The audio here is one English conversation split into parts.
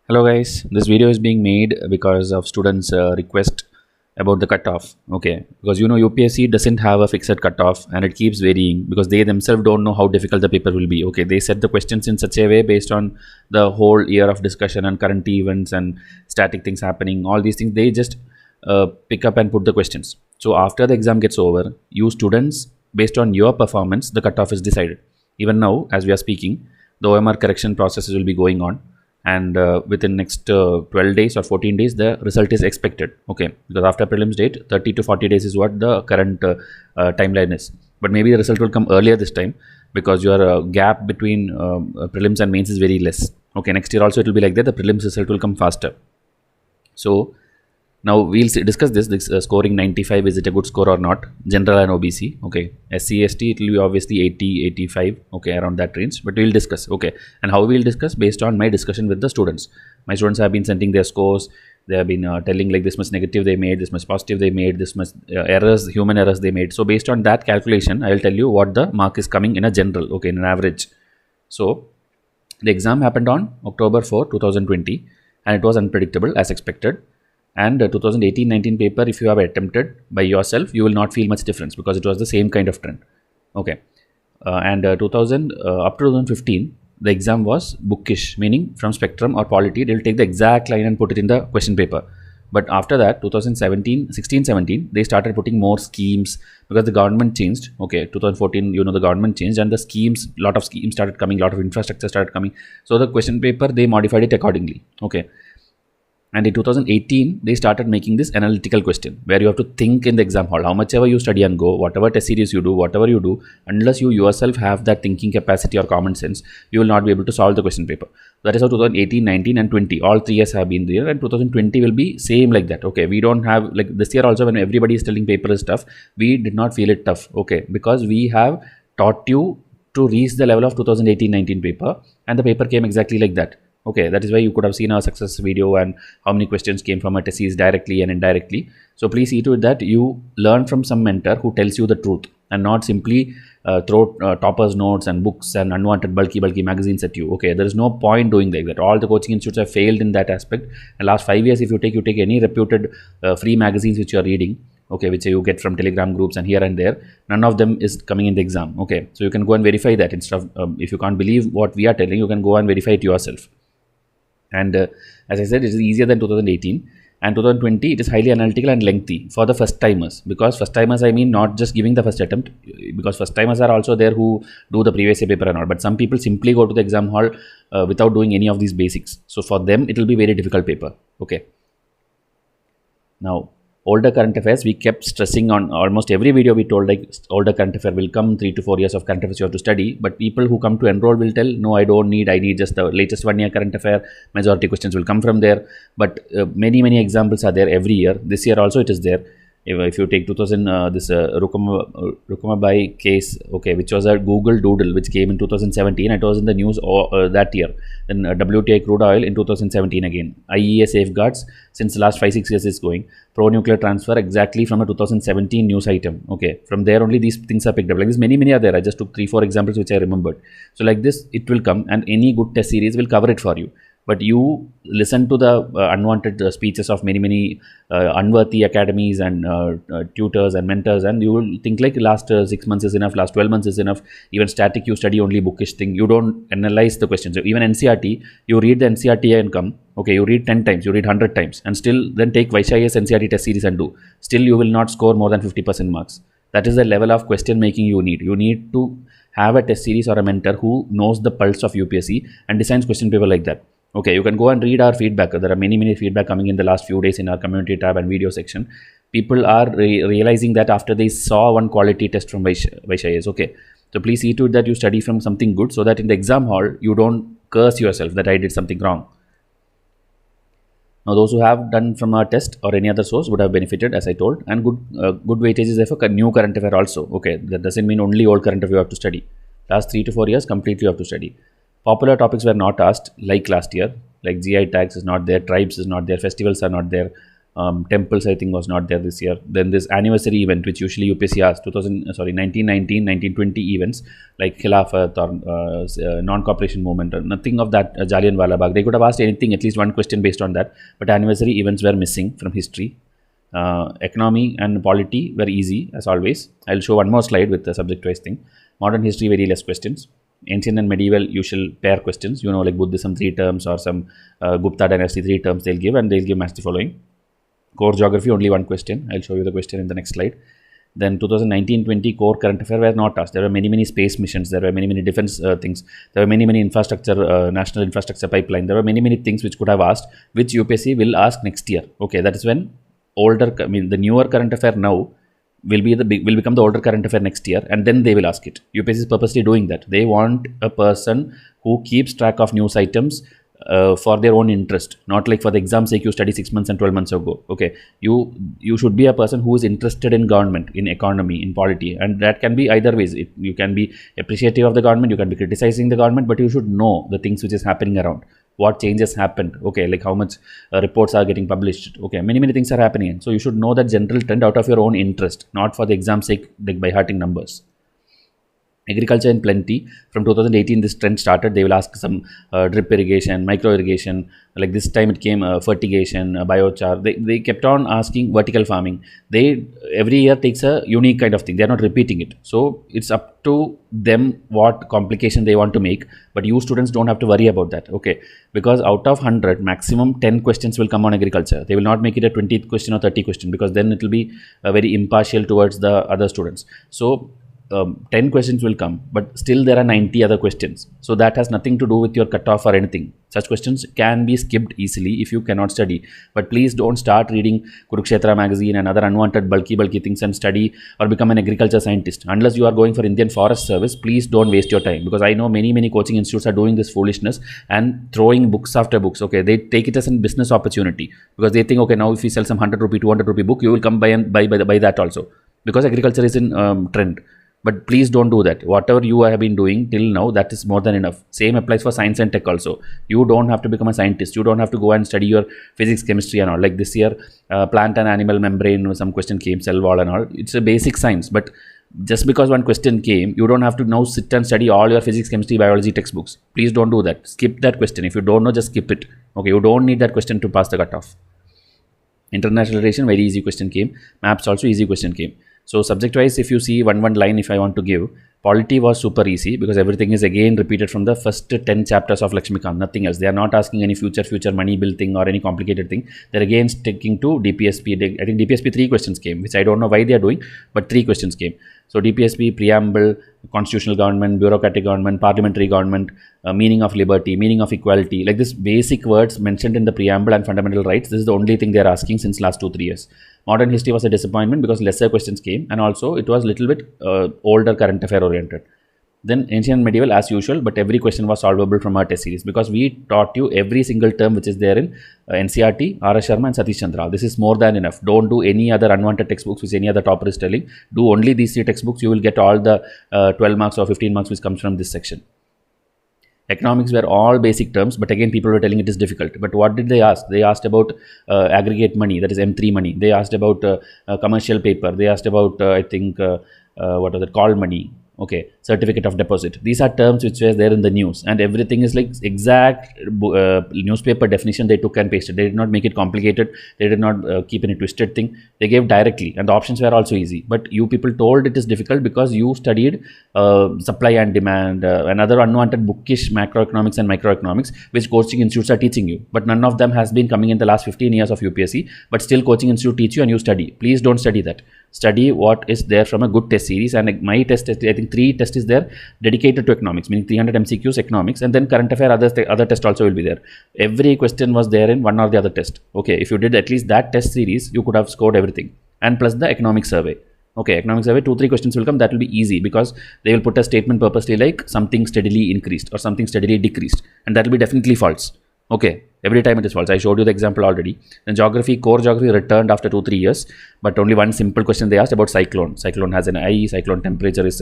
Hello guys, this video is being made because of students request about the cutoff. Okay, because UPSC doesn't have a fixed cutoff and it keeps varying because they themselves don't know how difficult the paper will be. Okay, they set the questions in such a way based on the whole year of discussion and current events and static things happening, all these things they just pick up and put the questions. So after the exam gets over, you students, based on your performance, the cutoff is decided. Even now as we are speaking, the OMR correction processes will be going on, and within next 12 days or 14 days the result is expected. Okay, because after prelims date 30 to 40 days is what the current timeline is, but maybe the result will come earlier this time because your gap between prelims and mains is very less. Okay, next year also it will be like that, the prelims result will come faster. So now we'll discuss this scoring 95, is it a good score or not, general and OBC. Okay, SC ST it will be obviously 80 85, okay, around that range, but we'll discuss. Okay, and how we'll discuss based on my discussion with the students. My students have been sending their scores, they have been telling like this much negative they made, this much positive they made, this much errors, human errors they made. So based on that calculation I will tell you what the mark is coming in a general, okay, in an average. So the exam happened on October 4 2020 and it was unpredictable as expected. And 2018-19 paper, if you have attempted by yourself, you will not feel much difference because it was the same kind of trend. Okay, and up to 2015, the exam was bookish, meaning from spectrum or polity, they'll take the exact line and put it in the question paper. But after that, 16-17, they started putting more schemes because the government changed. Okay, 2014, the government changed and the schemes, lot of schemes started coming, lot of infrastructure started coming. So the question paper, they modified it accordingly. Okay. And in 2018, they started making this analytical question where you have to think in the exam hall. How much ever you study and go, whatever test series you do, whatever you do, unless you yourself have that thinking capacity or common sense, you will not be able to solve the question paper. That is how 2018, 19 and 20, all 3 years have been there, and 2020 will be same like that. Okay, we don't have, like this year also when everybody is telling paper is tough, we did not feel it tough. Okay, because we have taught you to reach the level of 2018-19 paper and the paper came exactly like that. Okay, that is why you could have seen our success video and how many questions came from a thesis directly and indirectly. So please see to it that you learn from some mentor who tells you the truth and not simply throw toppers notes and books and unwanted bulky magazines at you. Okay, there is no point doing like that. All the coaching institutes have failed in that aspect. And last 5 years, if you take any reputed free magazines which you are reading, okay, which you get from telegram groups and here and there, none of them is coming in the exam. Okay, so you can go and verify that. Instead of if you can't believe what we are telling, you can go and verify it yourself. And as I said, it is easier than 2018, and 2020 it is highly analytical and lengthy for the first timers. Because first timers, I mean not just giving the first attempt, because first timers are also there who do the previous year paper and all, but some people simply go to the exam hall without doing any of these basics. So for them it will be very difficult paper. Okay, now older current affairs, we kept stressing on almost every video. We told like older current affair will come, 3 to 4 years of current affairs you have to study, but people who come to enroll will tell, no, I need just the latest 1 year current affair. Majority questions will come from there, but many examples are there every year. This year also it is there. If you take 2000 this Rukumabai case, okay, which was a Google Doodle which came in 2017, it was in the news that year. Then WTI crude oil in 2017 again. IEA safeguards since the last 5-6 years is going. Pro nuclear transfer exactly from a 2017 news item. Okay, from there only these things are picked up. Like this, many are there. I just took 3-4 examples which I remembered. So like this, it will come, and any good test series will cover it for you. But you listen to the unwanted speeches of many unworthy academies and tutors and mentors, and you will think like last 6 months is enough, last 12 months is enough. Even static, you study only bookish thing. You don't analyze the questions. So even NCERT, you read the NCERT and come. Okay, you read 10 times, you read 100 times, and still then take Vysh NCERT test series and do. Still, you will not score more than 50% marks. That is the level of question making you need. You need to have a test series or a mentor who knows the pulse of UPSC and designs question paper like that. Okay, you can go and read our feedback. There are many feedback coming in the last few days in our community tab and video section. People are realizing that after they saw one quality test from Vysh. Okay, so please see to it that you study from something good so that in the exam hall you don't curse yourself that I did something wrong. Now those who have done from a test or any other source would have benefited, as I told, and good weightage is there for new current affair also. Okay, that doesn't mean only old current affair you have to study. Last 3 to 4 years completely you have to study. Popular topics were not asked like last year, like GI tags is not there, tribes is not there, festivals are not there, Temples, I think, was not there this year. Then this anniversary event, which usually UPSC asks, 1919, 1920 events like Khilafat or non-cooperation movement, or nothing of that. Jallianwala Bagh. They could have asked anything, at least one question based on that. But anniversary events were missing from history. Economy and polity were easy as always. I'll show one more slide with the subject-wise thing. Modern history, very less questions. Ancient and medieval, usual pair questions. Like Buddhism 3 terms or some Gupta dynasty 3 terms they'll give, and they'll give match the following. Core geography, only one question. I'll show you the question in the next slide. Then 2019-20 core current affair were not asked. There were many space missions. There were many defense things. There were many infrastructure, national infrastructure pipeline. There were many things which could have asked, which UPSC will ask next year. Okay, that is when the newer current affair now will become the older current affair next year, and then they will ask it. UPSC is purposely doing that. They want a person who keeps track of news items for their own interest, not like for the exam sake you study 6 months and 12 months ago. Okay, you should be a person who is interested in government, in economy, in polity, and that can be either ways. You can be appreciative of the government, you can be criticizing the government, but you should know the things which is happening around. What changes happened, okay, like how much reports are getting published, okay, many things are happening. So you should know that general trend out of your own interest, not for the exam sake, like by hearting numbers. Agriculture and plenty, from 2018 this trend started. They will ask some drip irrigation, micro irrigation, like this time it came fertigation, biochar. They kept on asking vertical farming. They every year takes a unique kind of thing. They are not repeating it. So it's up to them what complication they want to make, but you students don't have to worry about that, okay, because out of 100 maximum 10 questions will come on agriculture. They will not make it a 20th question or 30 question, because then it will be very impartial towards the other students. So 10 questions will come, but still there are 90 other questions. So that has nothing to do with your cutoff or anything. Such questions can be skipped easily if you cannot study. But please don't start reading Kurukshetra magazine and other unwanted bulky things and study or become an agriculture scientist. Unless you are going for Indian Forest Service, please don't waste your time, because I know many coaching institutes are doing this foolishness and throwing books after books. Okay, they take it as a business opportunity, because they think, okay, now if we sell some 100 rupee, 200 rupee book, you will come buy that also, because agriculture is in trend. But please don't do that. Whatever you have been doing till now, that is more than enough. Same applies for science and tech also. You don't have to become a scientist. You don't have to go and study your physics, chemistry and all. Like this year, plant and animal membrane, some question came, cell wall and all. It's a basic science. But just because one question came, you don't have to now sit and study all your physics, chemistry, biology textbooks. Please don't do that. Skip that question. If you don't know, just skip it. Okay, you don't need that question to pass the cutoff. International relation, very easy question came. Maps also easy question came. So subject wise, if you see one line, if I want to give, polity was super easy, because everything is again repeated from the first 10 chapters of Lakshmikant, nothing else. They are not asking any future money bill thing or any complicated thing. They're again sticking to DPSP. I think DPSP 3 questions came, which I don't know why they are doing, but 3 questions came. So DPSP, preamble, constitutional government, bureaucratic government, parliamentary government, meaning of liberty, meaning of equality, like this basic words mentioned in the preamble and fundamental rights. This is the only thing they are asking since last 2-3 years. Modern history was a disappointment because lesser questions came, and also it was little bit older current affair oriented. Then ancient and medieval as usual, but every question was solvable from our test series, because we taught you every single term which is there in NCERT, R.S. Sharma and Satish Chandra. This is more than enough. Don't do any other unwanted textbooks which any other topper is telling. Do only these 3 textbooks. You will get all the 12 marks or 15 marks which comes from this section. Economics were all basic terms, but again people were telling it is difficult. But what did they ask? They asked about aggregate money, that is M3 money. They asked about commercial paper. They asked about I think what was it, call money. Okay, certificate of deposit. These are terms which were there in the news, and everything is like exact newspaper definition they took and pasted. They did not make it complicated. They did not keep any twisted thing. They gave directly, and the options were also easy. But you people told it is difficult because you studied supply and demand and other unwanted bookish macroeconomics and microeconomics, which coaching institutes are teaching you. But none of them has been coming in the last 15 years of UPSC. But still coaching institute teach you and you study. Please don't study that. Study what is there from a good test series, and my test, I think 3 tests is there dedicated to economics, meaning 300 MCQs economics, and then current affair other test also will be there. Every question was there in one or the other test. Okay, if you did at least that test series, you could have scored everything, and plus the economic survey. Okay, economic survey, 2-3 questions will come. That will be easy because they will put a statement purposely like something steadily increased or something steadily decreased, and that will be definitely false. Okay, Every time it is false. I showed you the example already. Then geography, core geography returned after 2-3 years, but only one simple question they asked about cyclone. Cyclone has an eye, cyclone temperature is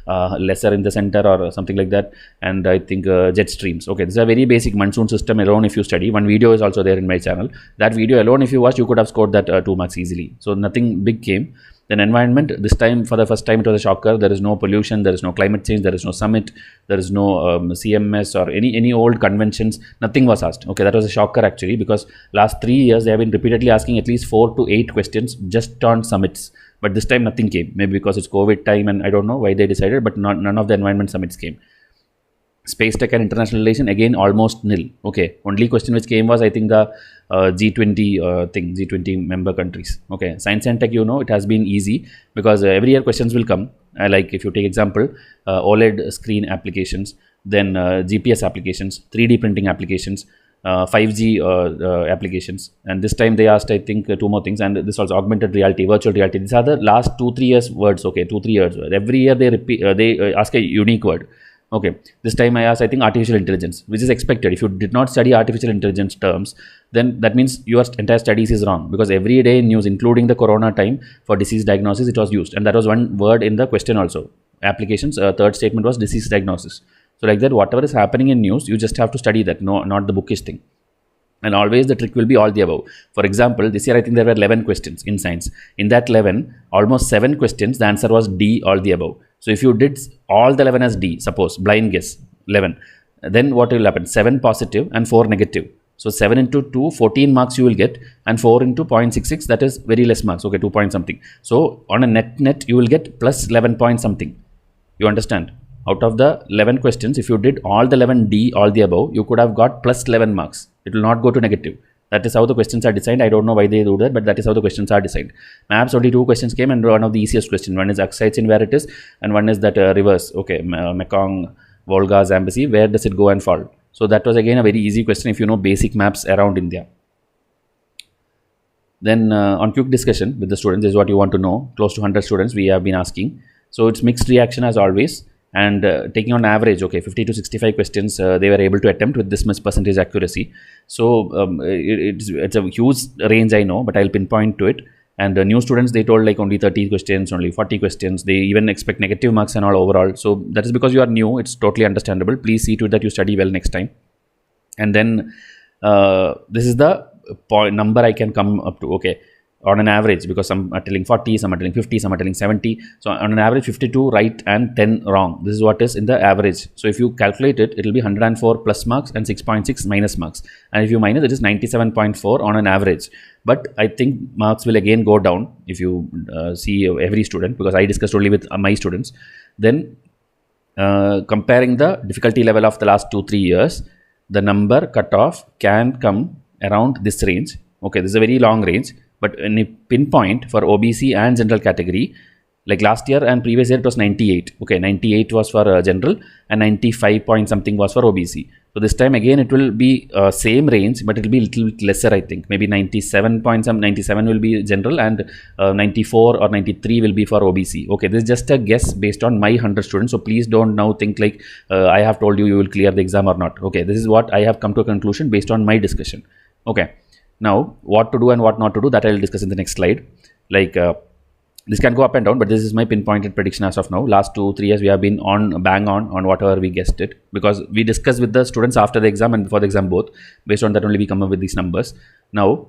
lesser in the center or something like that, and I think jet streams. Okay, this is a very basic monsoon system alone. If you study, one video is also there in my channel. That video alone, if you watch, you could have scored that 2 marks easily. So nothing big came. Then environment, this time for the first time it was a shocker. There is no pollution, there is no climate change, there is no summit, there is no CMS or any old conventions. Nothing was asked. Okay, that was a shocker actually, because last 3 years they have been repeatedly asking at least 4 to 8 questions just on summits. But this time nothing came. Maybe because it's COVID time and I don't know why they decided, but none of the environment summits came. Space tech and international relation, again almost nil. Okay, only question which came was I think the G20 thing, G20 member countries. Okay, science and tech, you know, it has been easy because every year questions will come. Like if you take example, OLED screen applications, then GPS applications, 3D printing applications, 5G applications, and this time they asked I think 2 more things, and this also augmented reality, virtual reality. These are the last 2-3 years words. Okay, 2-3 years. Every year they repeat, they ask a unique word. Okay, this time I asked I think artificial intelligence, which is expected. If you did not study artificial intelligence terms, then that means your entire studies is wrong, because every day in news, including the corona time, for disease diagnosis it was used, and that was one word in the question also. Applications, third statement was disease diagnosis. So like that, whatever is happening in news, you just have to study that, no, not the bookish thing. And always the trick will be all the above. For example, this year I think there were 11 questions in science. In that 11, almost 7 questions, the answer was D, all the above. So if you did all the 11 as D, suppose blind guess 11, then what will happen? 7 positive and 4 negative. So 7 into 2, 14 marks you will get, and 4 into 0.66, that is very less marks. Okay, 2 point something. So on a net you will get plus 11 point something. You understand? Out of the 11 questions, if you did all the 11 D, all the above, you could have got plus 11 marks. It will not go to negative. That is how the questions are designed. I don't know why they do that, but that is how the questions are designed. Maps, only 2 questions came, and one of the easiest question. One is Aksaitin, where it is, and one is that rivers. Okay, Mekong, Volga, Zambezi, where does it go and fall? So that was again a very easy question if you know basic maps around India. Then on quick discussion with the students, this is what you want to know. Close to 100 students we have been asking. So it's mixed reaction as always. And taking on average, okay, 50 to 65 questions they were able to attempt with this much percentage accuracy. So it's a huge range, I know, but I'll pinpoint to it. And new students, they told like only 30 questions, only 40 questions. They even expect negative marks and all overall. So that is because you are new. It's totally understandable. Please see to it that you study well next time. And then this is the number I can come up to. Okay, on an average, because some are telling 40, some are telling 50, some are telling 70. So on an average, 52 right and 10 wrong. This is what is in the average. So if you calculate it, it will be 104 plus marks and 6.6 minus marks. And if you minus, it is 97.4 on an average. But I think marks will again go down if you see every student, because I discussed only with my students. Then comparing the difficulty level of the last 2-3 years, the number cutoff can come around this range. Okay, this is a very long range. But in a pinpoint for OBC and general category, like last year and previous year, it was 98. Okay, 98 was for general and 95 point something was for OBC. So this time again, it will be same range, but it will be a little bit lesser, I think. Maybe 97 point some, 97 will be general, and 94 or 93 will be for OBC. Okay, this is just a guess based on my 100 students. So please don't now think like I have told you you will clear the exam or not. Okay, this is what I have come to a conclusion based on my discussion. Okay. Now, what to do and what not to do, that I will discuss in the next slide. Like this can go up and down, but this is my pinpointed prediction as of now. Last 2-3 years, we have been bang on whatever we guessed it, because we discussed with the students after the exam and before the exam both. Based on that only we come up with these numbers. Now,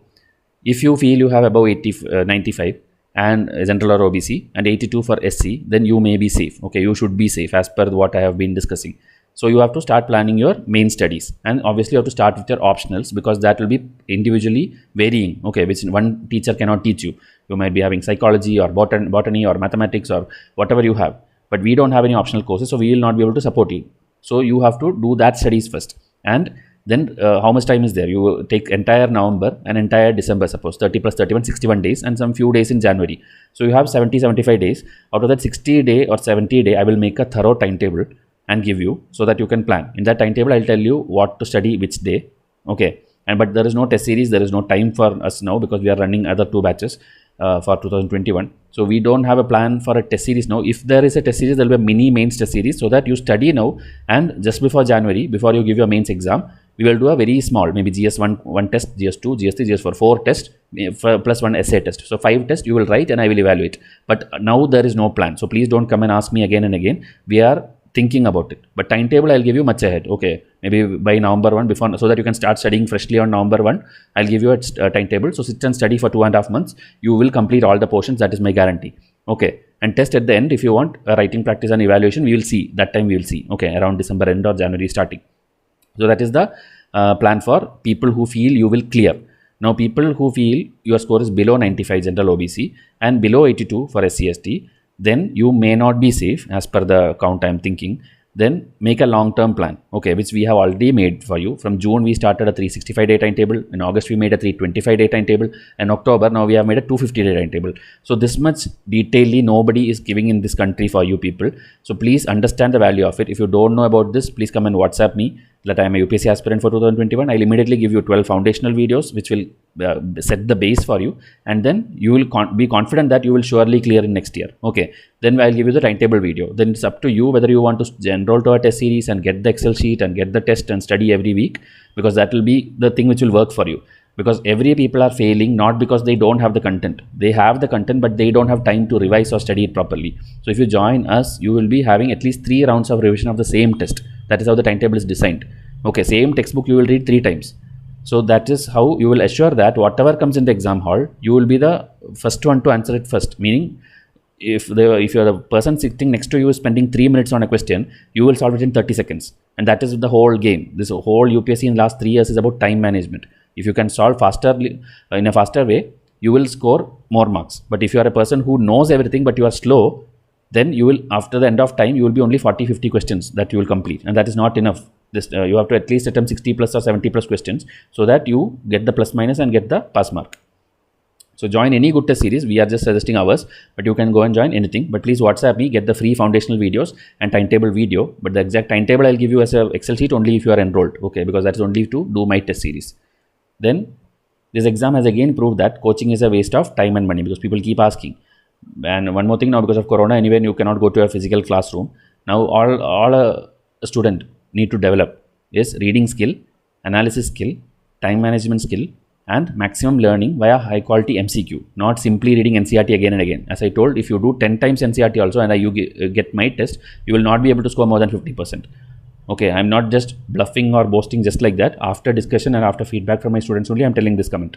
if you feel you have above 95 and general or OBC and 82 for SC, then you may be safe. Okay, you should be safe as per what I have been discussing. So you have to start planning your main studies, and obviously you have to start with your optionals, because that will be individually varying. Okay, which one teacher cannot teach you. You might be having psychology or botany or mathematics or whatever you have, but we don't have any optional courses, so we will not be able to support you. So you have to do that studies first, and then how much time is there? You take entire November and entire December, suppose 30 plus 31, 61 days, and some few days in January. So you have 70-75 days. Out of that 60 day or 70 day, I will make a thorough timetable and give you, so that you can plan. In that timetable, I'll tell you what to study which day. Okay, but there is no test series, there is no time for us now, because we are running other 2 batches for 2021. So we don't have a plan for a test series now. If there is a test series, there will be a mini mains test series, so that you study now, and just before January, before you give your mains exam, we will do a very small, maybe GS1 one test, GS2, GS3, GS4, 4 tests plus one essay test. So 5 tests you will write and I will evaluate. But now there is no plan. So please don't come and ask me again and again. We are thinking about it. But timetable I'll give you much ahead. Okay, maybe by November 1 before, so that you can start studying freshly on November 1. I'll give you a timetable. So sit and study for 2.5 months. You will complete all the portions. That is my guarantee. Okay, and test at the end if you want a writing practice and evaluation. We will see. That time we will see. Okay, around December end or January starting. So that is the plan for people who feel you will clear. Now people who feel your score is below 95 general OBC and below 82 for SC/ST, then you may not be safe as per the count I am thinking. Then make a long-term plan, okay, which we have already made for you. From June we started a 365-day timetable. In August we made a 325-day timetable. And October now we have made a 250-day timetable. So this much detailedly nobody is giving in this country for you people. So please understand the value of it. If you don't know about this, please come and WhatsApp me that I am a UPSC aspirant for 2021. I'll immediately give you 12 foundational videos which will set the base for you, and then you will be confident that you will surely clear in next year. Okay, then I'll give you the timetable video. Then it's up to you whether you want to enroll to a test series and get the Excel sheet and get the test and study every week, because that will be the thing which will work for you. Because every people are failing not because they don't have the content. They have the content but they don't have time to revise or study it properly. So if you join us, you will be having at least 3 rounds of revision of the same test. That is how the timetable is designed. Okay, same textbook you will read 3 times. So that is how you will assure that whatever comes in the exam hall, you will be the first one to answer it first. Meaning, if you are the person sitting next to you is spending 3 minutes on a question, you will solve it in 30 seconds. And that is the whole game. This whole UPSC in the last 3 years is about time management. If you can solve faster in a faster way, you will score more marks. But if you are a person who knows everything but you are slow, then you will, after the end of time, you will be only 40-50 questions that you will complete, and that is not enough. This you have to at least attempt 60 plus or 70 plus questions so that you get the plus minus and get the pass mark. So join any good test series. We are just suggesting ours, but you can go and join anything. But please WhatsApp me, get the free foundational videos and timetable video. But the exact timetable I'll give you as a Excel sheet only if you are enrolled. Okay, because that is only to do my test series. Then this exam has again proved that coaching is a waste of time and money, because people keep asking. And one more thing, now because of Corona, anyway, you cannot go to a physical classroom. Now all a student need to develop is reading skill, analysis skill, time management skill, and maximum learning via high quality MCQ, not simply reading NCERT again and again. As I told, if you do 10 times NCERT also and you get my test, you will not be able to score more than 50%. Okay, I'm not just bluffing or boasting just like that. After discussion and after feedback from my students only, I'm telling this comment.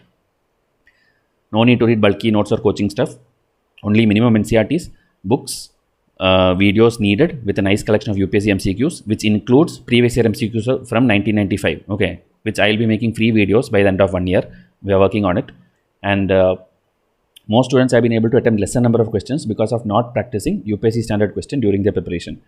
No need to read bulky notes or coaching stuff. Only minimum NCERTs, books, videos needed with a nice collection of UPSC MCQs, which includes previous year MCQs from 1995. Okay, which I'll be making free videos by the end of 1 year. We are working on it. And most students have been able to attempt lesser number of questions because of not practicing UPSC standard question during their preparation.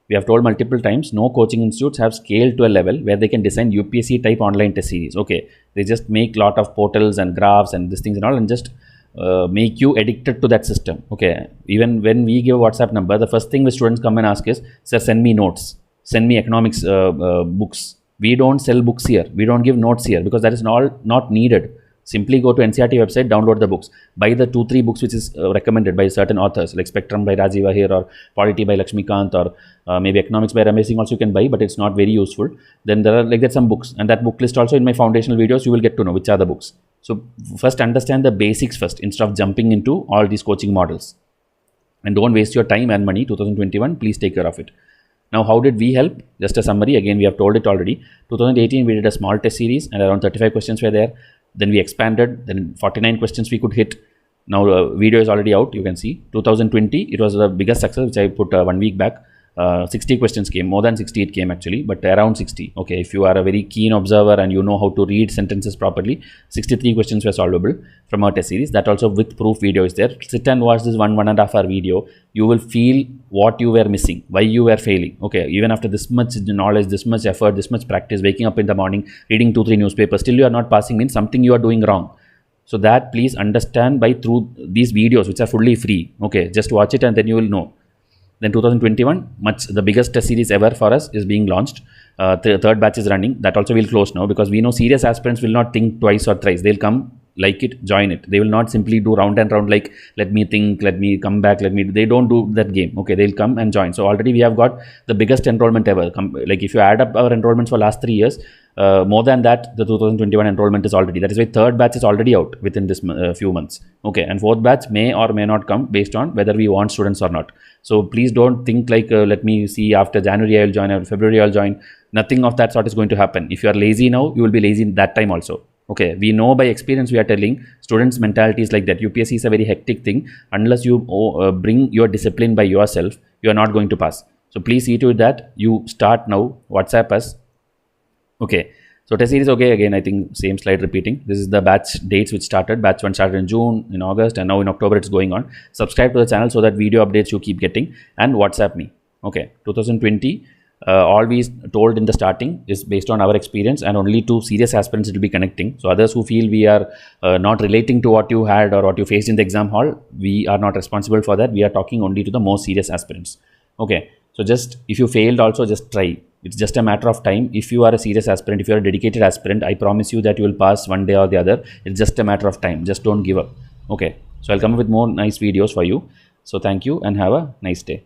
We have told multiple times, no coaching institutes have scaled to a level where they can design UPSC type online test series. Okay, they just make lot of portals and graphs and these things and all, and just make you addicted to that system. Okay, even when we give a WhatsApp number, the first thing the students come and ask is, sir, send me notes, send me economics books. We don't sell books here, we don't give notes here, because that is not needed. Simply go to NCERT website, download the books, buy the 2-3 books which is recommended by certain authors like Spectrum by Rajiv Ahir or Polity by Lakshmikant or maybe Economics by Ramesh Singh also you can buy, but it's not very useful. Then there are like that some books, and that book list also in my foundational videos you will get to know which are the books. So first understand the basics first instead of jumping into all these coaching models. And don't waste your time and money. 2021, please take care of it. Now, how did we help? Just a summary. Again, we have told it already. 2018, we did a small test series and around 35 questions were there. Then we expanded. Then 49 questions we could hit. Now, video is already out. You can see. 2020, it was the biggest success, which I put 1 week back. 60 questions came, more than 60 it came actually, but around 60. Okay, if you are a very keen observer and you know how to read sentences properly, 63 questions were solvable from our test series. That also with proof video is there. Sit and watch this 1.5 hour video. You will feel what you were missing, why you were failing. Okay, even after this much knowledge, this much effort, this much practice, waking up in the morning, reading 2-3 newspapers, still you are not passing, means something you are doing wrong. So that please understand by through these videos which are fully free. Okay, just watch it and then you will know. Then 2021, the biggest test series ever for us is being launched. Third batch is running. That also will close now, because we know serious aspirants will not think twice or thrice. They'll come like it, join it. They will not simply do round and round like, let me think, let me come back, they don't do that game. Okay, they'll come and join. So already we have got the biggest enrollment ever. Like if you add up our enrollments for last 3 years, more than that, the 2021 enrollment is already, that is why third batch is already out within this few months. Okay, and fourth batch may or may not come based on whether we want students or not. So please don't think like, let me see, after January I will join, or February I will join. Nothing of that sort is going to happen. If you are lazy now, you will be lazy in that time also. Okay, we know by experience, we are telling students' mentality is like that. UPSC is a very hectic thing. Unless you bring your discipline by yourself, you are not going to pass. So please see to it that you start now. WhatsApp us. Okay, so test series, okay, again I think same slide repeating. This is the batch dates which started. Batch 1 started in June, in August, and now in October it's going on. Subscribe to the channel so that video updates you keep getting, and WhatsApp me. Okay, 2020, all we told in the starting is based on our experience, and only to serious aspirants it will be connecting. So others who feel we are not relating to what you had or what you faced in the exam hall, we are not responsible for that. We are talking only to the most serious aspirants. Okay, so just if you failed also, just try. It's just a matter of time. If you are a serious aspirant, if you are a dedicated aspirant, I promise you that you will pass one day or the other. It's just a matter of time. Just don't give up. Okay, so I'll come up with more nice videos for you. So thank you and have a nice day.